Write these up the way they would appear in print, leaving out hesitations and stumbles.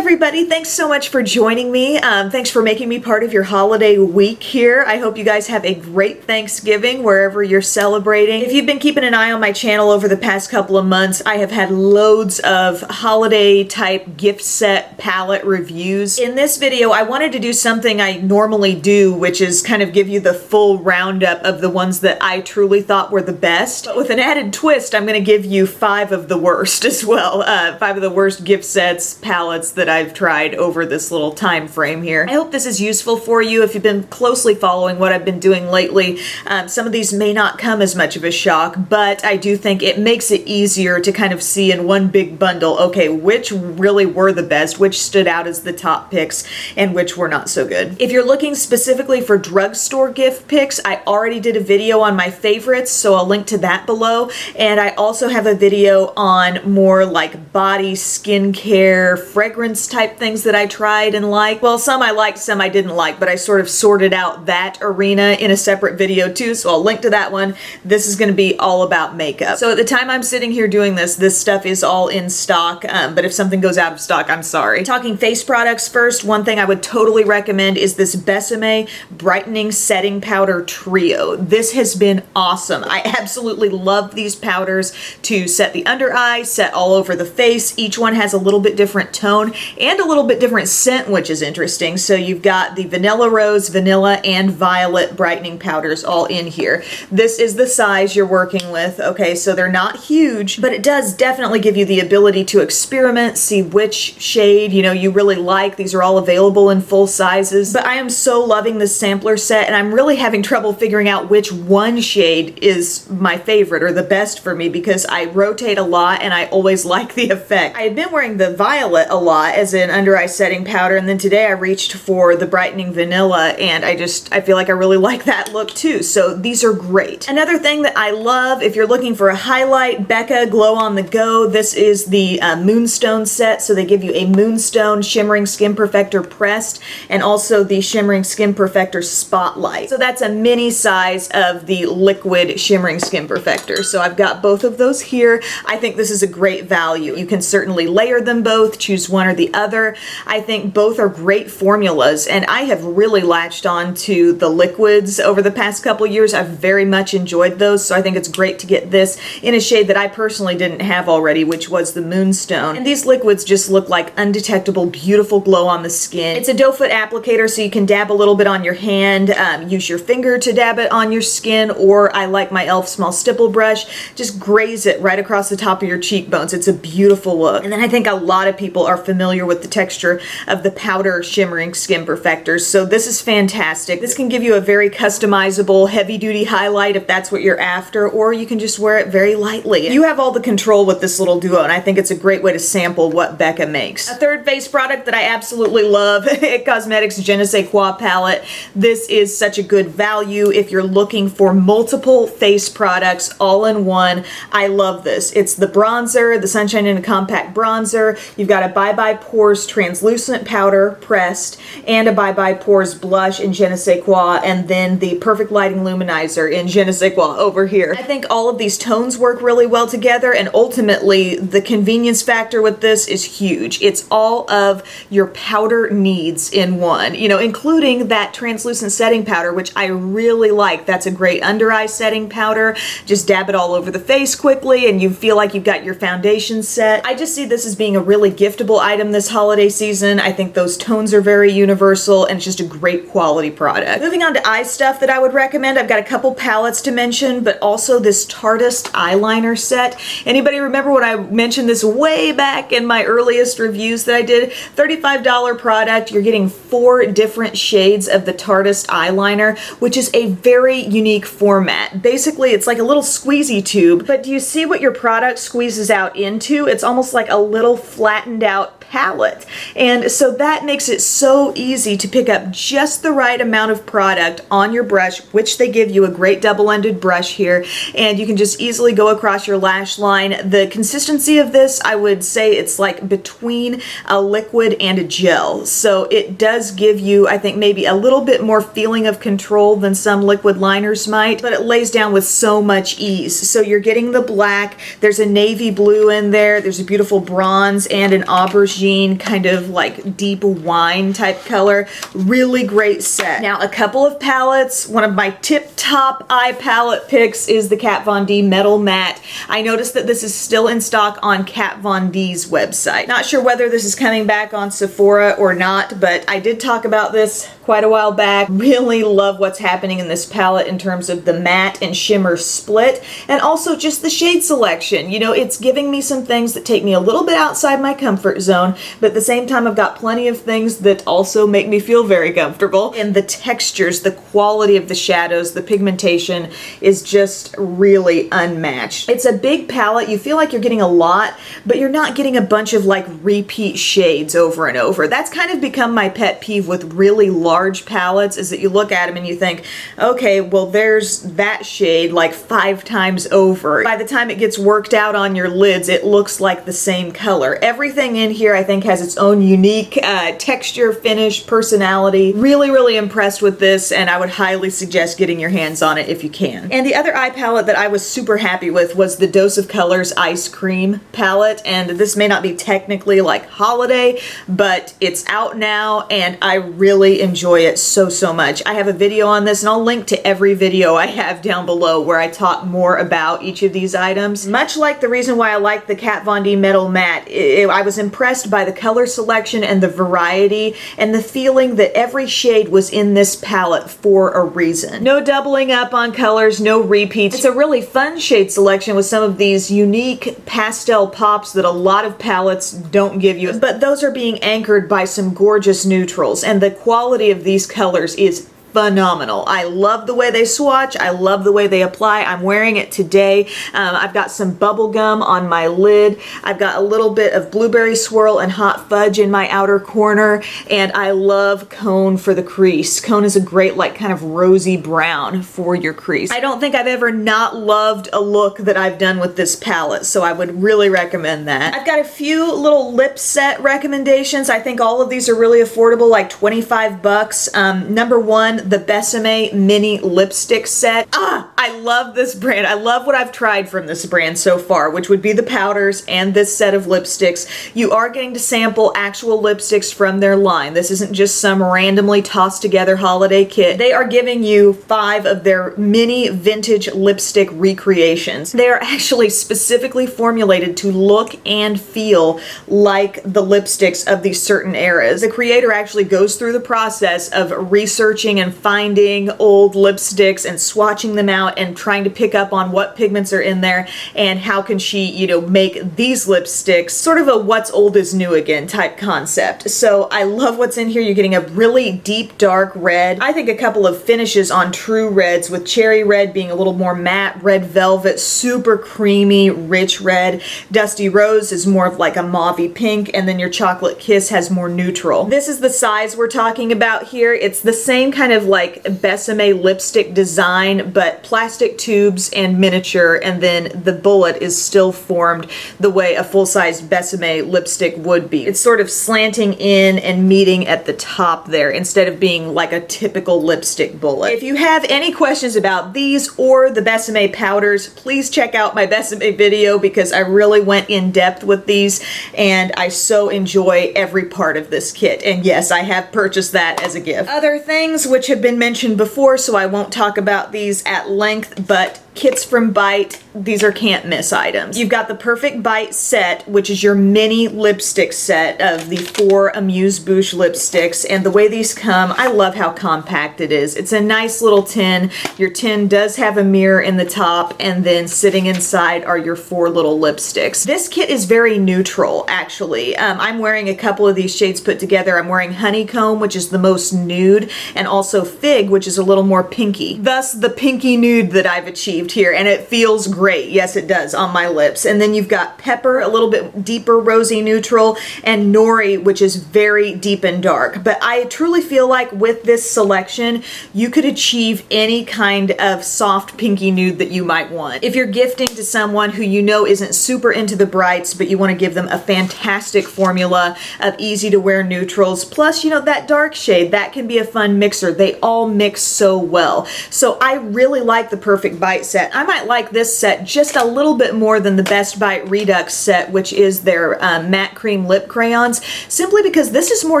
everybody, thanks so much for joining me. Thanks for making me part of your holiday week here. I hope you guys have a great Thanksgiving wherever you're celebrating. If you've been keeping an eye on my channel over the past couple of months, I have had loads of holiday type gift set palette reviews. In this video, I wanted to do something I normally do, which is kind of give you the full roundup of the ones that I truly thought were the best. But with an added twist, I'm going to give you 5 of the worst as well. 5 of the worst gift sets, palettes that I've tried over this little time frame here. I hope this is useful for you if you've been closely following what I've been doing lately. Some of these may not come as much of a shock, but I do think it makes it easier to kind of see in one big bundle, okay, which really were the best, which stood out as the top picks, and which were not so good. If you're looking specifically for drugstore gift picks, I already did a video on my favorites, so I'll link to that below. And I also have a video on more like body, skincare, fragrance type things that I tried and liked. Well, some I liked, some I didn't like, but I sort of sorted out that arena in a separate video too, so I'll link to that one. This is going to be all about makeup. So at the time I'm sitting here doing this stuff is all in stock, but if something goes out of stock, I'm sorry. Talking face products first, one thing I would totally recommend is this Besame Brightening Setting Powder Trio. This has been awesome. I absolutely love these powders to set the under eye, set all over the face. Each one has a little bit different tone and a little bit different scent, which is interesting. So you've got the vanilla rose, vanilla, and violet brightening powders all in here. This is the size you're working with. Okay, so they're not huge, but it does definitely give you the ability to experiment, see which shade, you really like. These are all available in full sizes, but I am so loving this sampler set, and I'm really having trouble figuring out which one shade is my favorite or the best for me because I rotate a lot and I always like the effect. I had been wearing the violet a lot as an under eye setting powder, and then today I reached for the brightening vanilla, and I feel like I really like that look too. So these are great. Another thing that I love, if you're looking for a highlight, Becca Glow on the Go, this is the Moonstone set. So they give you a Moonstone Shimmering Skin Perfector Pressed and also the Shimmering Skin Perfector Spotlight. So that's a mini size of the liquid Shimmering Skin Perfector. So I've got both of those here. I think this is a great value. You can certainly layer them both, choose one or the other. I think both are great formulas, and I have really latched on to the liquids over the past couple years. I've very much enjoyed those, so I think it's great to get this in a shade that I personally didn't have already, which was the Moonstone. And these liquids just look like undetectable, beautiful glow on the skin. It's a doe foot applicator, so you can dab a little bit on your hand, use your finger to dab it on your skin, or I like my e.l.f. small stipple brush, just graze it right across the top of your cheekbones. It's a beautiful look. And then I think a lot of people are familiar with the texture of the powder shimmering skin perfectors, so this is fantastic. This can give you a very customizable heavy-duty highlight if that's what you're after, or you can just wear it very lightly. You have all the control with this little duo, and I think it's a great way to sample what Becca makes. A third face product that I absolutely love, It Cosmetics Je ne sais quoi palette. This is such a good value if you're looking for multiple face products all in one. I love this. It's the bronzer, the Sunshine in a Compact bronzer. You've got a Bye Bye Pores translucent powder pressed and a Bye Bye Pores blush in Je ne sais quoi, and then the Perfect Lighting Luminizer in Je ne sais quoi over here. I think all of these tones work really well together, and ultimately the convenience factor with this is huge. It's all of your powder needs in one, including that translucent setting powder, which I really like. That's a great under eye setting powder. Just dab it all over the face quickly and you feel like you've got your foundation set. I just see this as being a really giftable item this holiday season. I think those tones are very universal, and it's just a great quality product. Moving on to eye stuff that I would recommend, I've got a couple palettes to mention, but also this Tarteist eyeliner set. Anybody remember when I mentioned this way back in my earliest reviews that I did? $35 product. You're getting 4 different shades of the Tarteist eyeliner, which is a very unique format. Basically, it's like a little squeezy tube, but do you see what your product squeezes out into? It's almost like a little flattened out palette. And so that makes it so easy to pick up just the right amount of product on your brush, which they give you a great double-ended brush here, and you can just easily go across your lash line. The consistency of this, I would say it's like between a liquid and a gel. So it does give you, I think, maybe a little bit more feeling of control than some liquid liners might, but it lays down with so much ease. So you're getting the black, there's a navy blue in there, there's a beautiful bronze and an aubergine jean, kind of like deep wine type color. Really great set. Now, a couple of palettes. One of my tip top eye palette picks is the Kat Von D Metal Matte. I noticed that this is still in stock on Kat Von D's website. Not sure whether this is coming back on Sephora or not, but I did talk about this quite a while back. Really love what's happening in this palette in terms of the matte and shimmer split, and also just the shade selection. You know, it's giving me some things that take me a little bit outside my comfort zone, but at the same time I've got plenty of things that also make me feel very comfortable. And the textures, the quality of the shadows, the pigmentation is just really unmatched. It's a big palette. You feel like you're getting a lot, but you're not getting a bunch of like repeat shades over and over. That's kind of become my pet peeve with really large palettes, is that you look at them and you think, okay, well, there's that shade like 5 times over. By the time it gets worked out on your lids, it looks like the same color. Everything in here, I think, has its own unique texture, finish, personality. Really, really impressed with this, and I would highly suggest getting your hands on it if you can. And the other eye palette that I was super happy with was the Dose of Colors Ice Cream palette, and this may not be technically like holiday, but it's out now, and I really enjoy it so much. I have a video on this, and I'll link to every video I have down below where I talk more about each of these items. Much like the reason why I like the Kat Von D Metal Matte, I was impressed by the color selection and the variety and the feeling that every shade was in this palette for a reason. No doubling up on colors, no repeats. It's a really fun shade selection with some of these unique pastel pops that a lot of palettes don't give you, but those are being anchored by some gorgeous neutrals, and the quality of these colors is phenomenal. I love the way they swatch. I love the way they apply. I'm wearing it today. I've got some bubble gum on my lid. I've got a little bit of blueberry swirl and hot fudge in my outer corner, and I love Cone for the crease. Cone is a great like kind of rosy brown for your crease. I don't think I've ever not loved a look that I've done with this palette, so I would really recommend that. I've got a few little lip set recommendations. I think all of these are really affordable, like 25 bucks. Number one, the Besame mini lipstick set. I love this brand. I love what I've tried from this brand so far, which would be the powders and this set of lipsticks. You are getting to sample actual lipsticks from their line. This isn't just some randomly tossed together holiday kit. They are giving you 5 of their mini vintage lipstick recreations. They are actually specifically formulated to look and feel like the lipsticks of these certain eras. The creator actually goes through the process of researching and finding old lipsticks and swatching them out and trying to pick up on what pigments are in there and how can she, you know, make these lipsticks sort of a what's old is new again type concept. So I love what's in here. You're getting a really deep dark red. I think a couple of finishes on true reds, with cherry red being a little more matte, red velvet, super creamy, rich red. Dusty Rose is more of like a mauvey pink, and then your Chocolate Kiss has more neutral. This is the size we're talking about here. It's the same kind of like Besame lipstick design, but plastic tubes and miniature, and then the bullet is still formed the way a full-size Besame lipstick would be. It's sort of slanting in and meeting at the top there instead of being like a typical lipstick bullet. If you have any questions about these or the Besame powders, please check out my Besame video because I really went in depth with these and I so enjoy every part of this kit. And yes, I have purchased that as a gift. Other things which have been mentioned before, so I won't talk about these at length, but kits from Bite, these are can't miss items. You've got the Perfect Bite set, which is your mini lipstick set of the 4 Amuse-Bouche lipsticks, and the way these come, I love how compact it is. It's a nice little tin. Your tin does have a mirror in the top, and then sitting inside are your 4 little lipsticks. This kit is very neutral, actually. I'm wearing a couple of these shades put together. I'm wearing Honeycomb, which is the most nude, and also Fig, which is a little more pinky. Thus, the pinky nude that I've achieved here, and it feels great. Yes, it does on my lips. And then you've got Pepper, a little bit deeper rosy neutral, and Nori, which is very deep and dark. But I truly feel like with this selection, you could achieve any kind of soft pinky nude that you might want. If you're gifting to someone who you know isn't super into the brights, but you want to give them a fantastic formula of easy to wear neutrals, plus, you know, that dark shade, that can be a fun mixer. They all mix so well. So I really like the Perfect Bite set. I might like this set just a little bit more than the Best Bite Redux set, which is their matte cream lip crayons, simply because this is more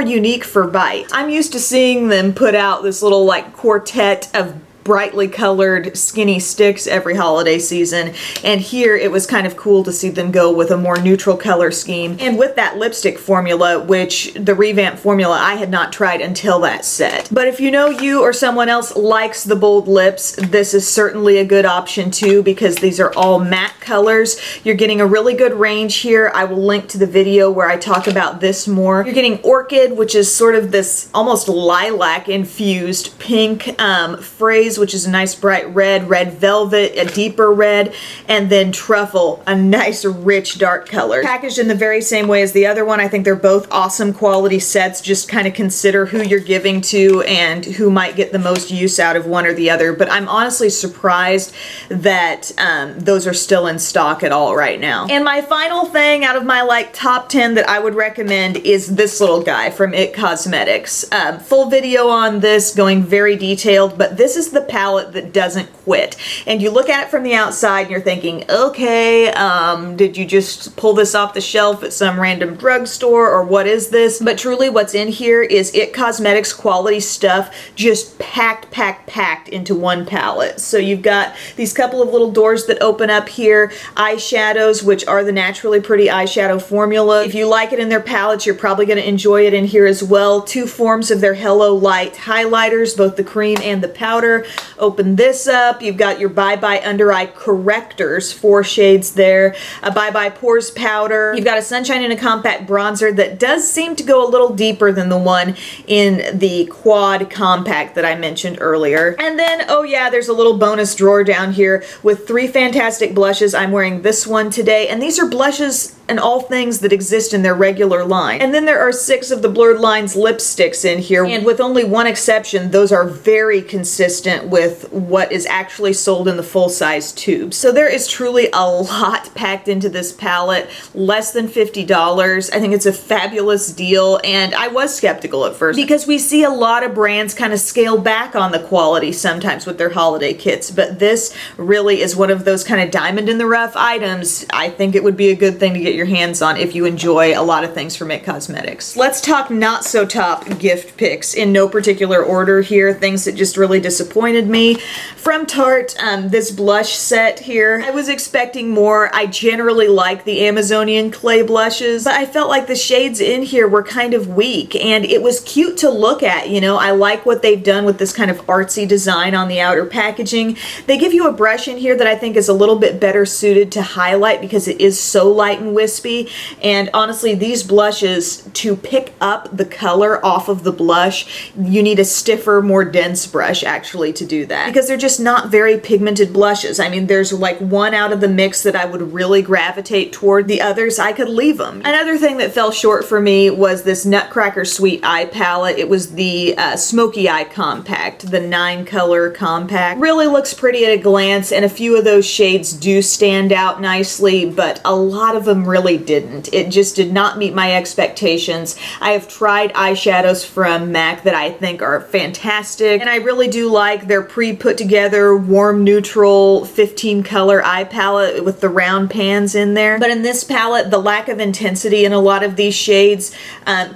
unique for Bite. I'm used to seeing them put out this little like quartet of brightly colored skinny sticks every holiday season, and here it was kind of cool to see them go with a more neutral color scheme and with that lipstick formula, which the revamped formula I had not tried until that set. But if you know you or someone else likes the bold lips, this is certainly a good option too, because these are all matte colors. You're getting a really good range here. I will link to the video where I talk about this more. You're getting Orchid, which is sort of this almost lilac infused pink, Phrase, which is a nice bright red, Red Velvet, a deeper red, and then Truffle, a nice rich dark color. Packaged in the very same way as the other one. I think they're both awesome quality sets. Just kind of consider who you're giving to and who might get the most use out of one or the other. But I'm honestly surprised that those are still in stock at all right now. And my final thing out of my like top 10 that I would recommend is this little guy from IT Cosmetics. Full video on this, going very detailed, but this is the palette that doesn't quit. And you look at it from the outside and you're thinking, okay, did you just pull this off the shelf at some random drugstore, or what is this? But truly what's in here is IT Cosmetics quality stuff, just packed into one palette. So you've got these couple of little doors that open up here, eyeshadows, which are the Naturally Pretty eyeshadow formula. If you like it in their palettes, you're probably going to enjoy it in here as well. Two forms of their Hello Light highlighters, both the cream and the powder. Open this up, you've got your Bye Bye Under Eye correctors, 4 shades there, a Bye Bye Pores powder. You've got a Sunshine in a Compact bronzer that does seem to go a little deeper than the one in the Quad Compact that I mentioned earlier. And then, oh yeah, there's a little bonus drawer down here with 3 fantastic blushes. I'm wearing this one today, and these are blushes and all things that exist in their regular line. And then there are 6 of the Blurred Lines lipsticks in here, and with only one exception, those are very consistent with what is actually sold in the full-size tubes. So there is truly a lot packed into this palette, less than $50. I think it's a fabulous deal, and I was skeptical at first because we see a lot of brands kind of scale back on the quality sometimes with their holiday kits, but this really is one of those kind of diamond in the rough items. I think it would be a good thing to get your hands on if you enjoy a lot of things from IT Cosmetics. Let's talk not so top gift picks in no particular order here, things that just really disappointed me. From Tarte, this blush set here, I was expecting more. I generally like the Amazonian clay blushes, but I felt like the shades in here were kind of weak, and it was cute to look at, you know. I like what they've done with this kind of artsy design on the outer packaging. They give you a brush in here that I think is a little bit better suited to highlight because it is so light and wispy, and honestly, these blushes, to pick up the color off of the blush, you need a stiffer, more dense brush actually to do that, because they're just not very pigmented blushes. I mean, there's like one out of the mix that I would really gravitate toward. The others, I could leave them. Another thing that fell short for me was this Nutcracker Sweet Eye palette. It was the Smoky Eye Compact, the 9-color compact. Really looks pretty at a glance, and a few of those shades do stand out nicely, but a lot of them really didn't. It just did not meet my expectations. I have tried eyeshadows from MAC that I think are fantastic, and I really do like their pre-put together warm neutral 15-color eye palette with the round pans in there. But in this palette, the lack of intensity in a lot of these shades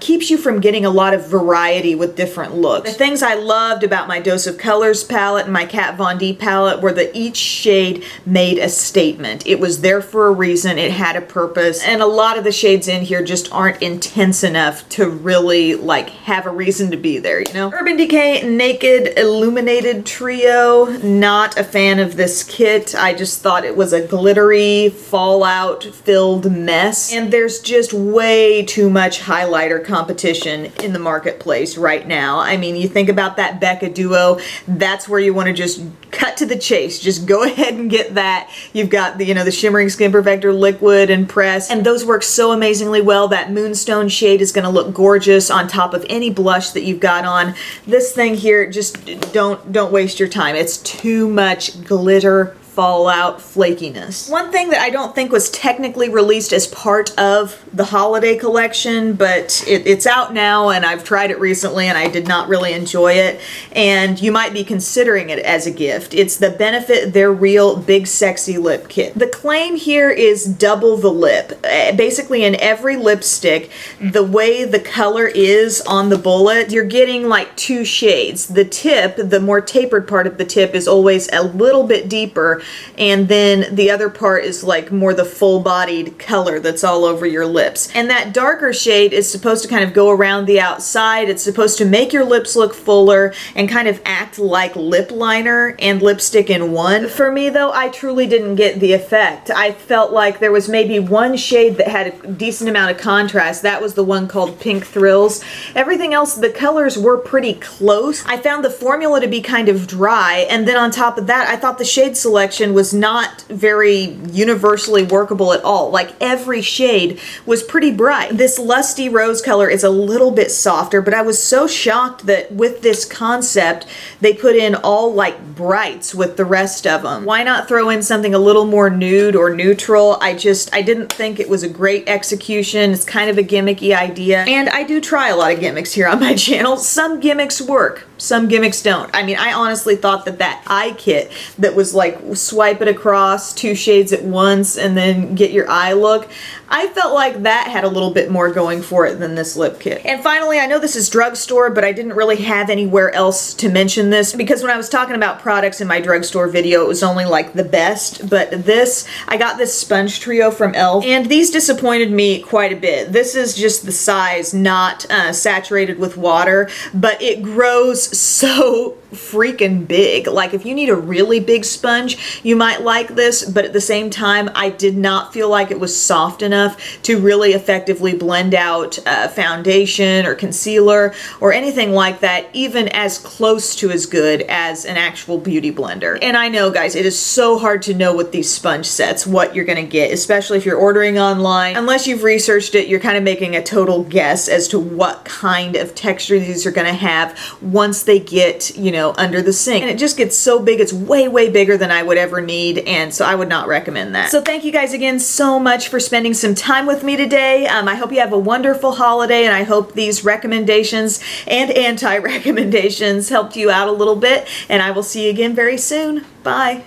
keeps you from getting a lot of variety with different looks. The things I loved about my Dose of Colors palette and my Kat Von D palette were that each shade made a statement. It was there for a reason, it had a purpose, and a lot of the shades in here just aren't intense enough to really like have a reason to be there, you know? Urban Decay Naked Illuminated Trio, not a fan of this kit. I just thought it was a glittery, fallout filled mess, and there's just way too much highlighter competition in the marketplace right now. I mean, you think about that Becca duo, that's where you want to just cut to the chase. Just go ahead and get that. You've got the, you know, the Shimmering Skin Perfector Liquid and Press, and those work so amazingly well. That Moonstone shade is going to look gorgeous on top of any blush that you've got on. This thing here, just don't waste your time. It's too much glitter fallout flakiness. One thing that I don't think was technically released as part of the holiday collection, but it's out now and I've tried it recently and I did not really enjoy it, and you might be considering it as a gift. It's the Benefit They're Real Big Sexy Lip Kit. The claim here is double the lip. Basically in every lipstick, the way the color is on the bullet, you're getting like 2 shades. The tip, the more tapered part of the tip, is always a little bit deeper, and then the other part is like more the full-bodied color that's all over your lips. And that darker shade is supposed to kind of go around the outside. It's supposed to make your lips look fuller and kind of act like lip liner and lipstick in one. For me though, I truly didn't get the effect. I felt like there was maybe one shade that had a decent amount of contrast. That was the one called Pink Thrills. Everything else, the colors were pretty close. I found the formula to be kind of dry, and then on top of that, I thought the shade selection was not very universally workable at all. Like every shade was pretty bright. This lusty rose color is a little bit softer, but I was so shocked that with this concept, they put in all like brights with the rest of them. Why not throw in something a little more nude or neutral? I didn't think it was a great execution. It's kind of a gimmicky idea, and I do try a lot of gimmicks here on my channel. Some gimmicks work, some gimmicks don't. I mean, I honestly thought that eye kit that was like swipe it across 2 shades at once and then get your eye look, I felt like that had a little bit more going for it than this lip kit. And finally, I know this is drugstore, but I didn't really have anywhere else to mention this because when I was talking about products in my drugstore video, it was only like the best. But I got this sponge trio from e.l.f. and these disappointed me quite a bit. This is just the size, not saturated with water, but it grows so freaking big. Like if you need a really big sponge, you might like this, but at the same time, I did not feel like it was soft enough to really effectively blend out foundation or concealer or anything like that, even as close to as good as an actual beauty blender. And I know, guys, it is so hard to know with these sponge sets what you're gonna get, especially if you're ordering online. Unless you've researched it, you're kind of making a total guess as to what kind of texture these are gonna have once they get, you know, under the sink. And it just gets so big, it's way, way bigger than I would ever need, and so I would not recommend that. So thank you guys again so much for spending some time with me today. I hope you have a wonderful holiday, and I hope these recommendations and anti-recommendations helped you out a little bit, and I will see you again very soon. Bye.